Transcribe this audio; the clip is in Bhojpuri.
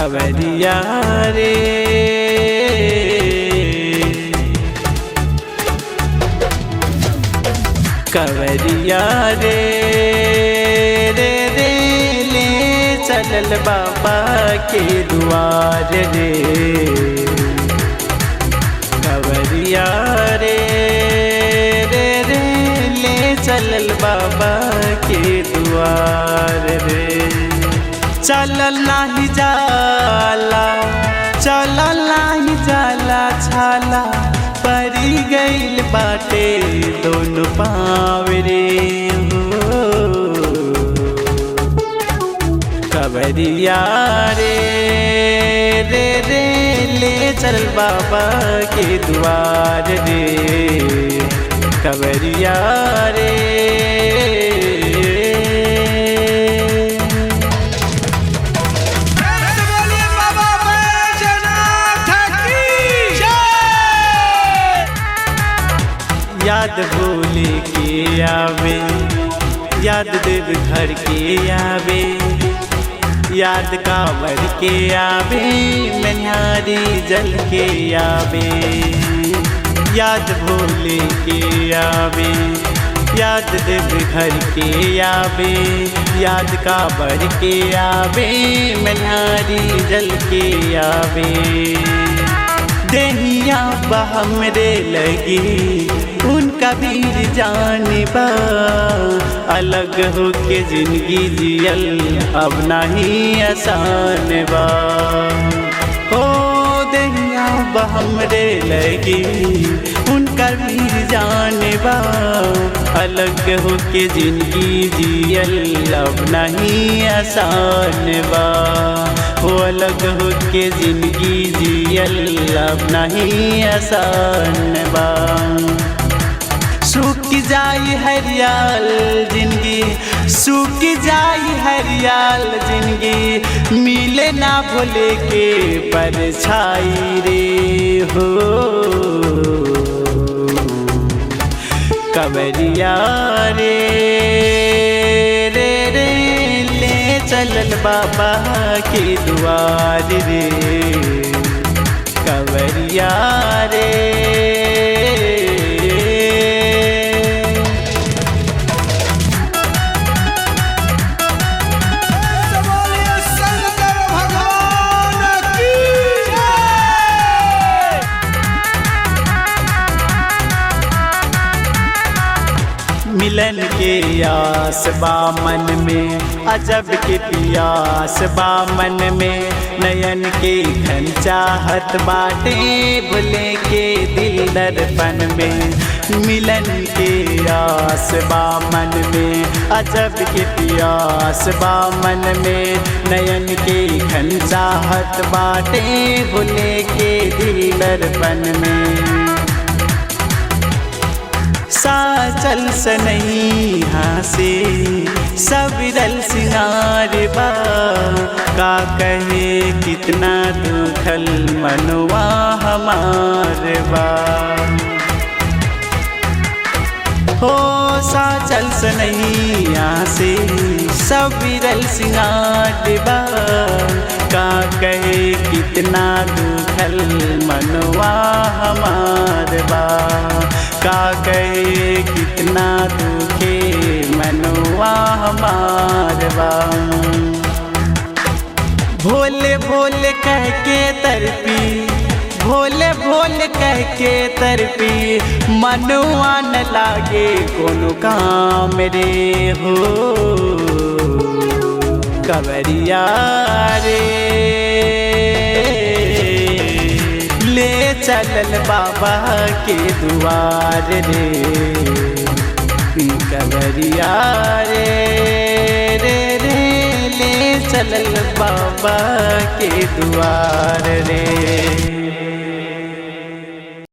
कवरिया रे कवरिया रे रे रे ले चलल बाबा के द्वार रे कवरिया रे रे रे ले चलल बाबा के द्वार रे चलल नाही जाला चलल नाही जाला छाला परी गइल बाटे दोनों पाँव रे हो कवरिया रे रे रे ले चल बाबा के द्वार रे कवरिया रे याद भोले के आवे याद देव घर के आवे याद कांवर के आवे मनिहारी जल के आवे याद भोले के आवे याद देव घर के आवे याद कांवर के आवे मनिहारी जल के आवे देहिया हमरे लगी उनका वीर जानबा अलग होके जिंदगी जियल अब नहीं आसान बा हो देहिया हमरे लगी उनका वीर जानबा अलग होके जिंदगी जियल अब नहीं आसान बा हो अलग होके जिंदगी जियल अब नहीं आसान बा सूख जाई हरियाल जिंदगी सूख जाई हरियाल जिंदगी मिले ना भोले के परछाई रे हो कवरिया रे रे रे ले चलल बाबा के द्वार रे कवरिया रे मिलन के आस बा मन में अजब के पियास बा मन में नयन के घन चाहत बाटे भुले के दिल दर्पण में मिलन के आस बा मन में अजब के पियास बा मन में नयन के घन चाहत बाटे भुले के दिल दर्पण में साचल सनैया से सविरल सिंगार बा का कहे कितना दुखल मनवा हमार बा हो साचल सनैया से सविरल सिंगार बा का कहे कितना दुखल मनवा हमार बा का कहे कितना दुखे मनवा हमार बा भोले भोले कह के तरपी भोले भोले कह के तरपी मनवा न लागे कोनो काम रे हो कवरिया रे ले चलल बाबा के द्वार रे कवरिया रे रे रे ले चलल बाबा के द्वार रे।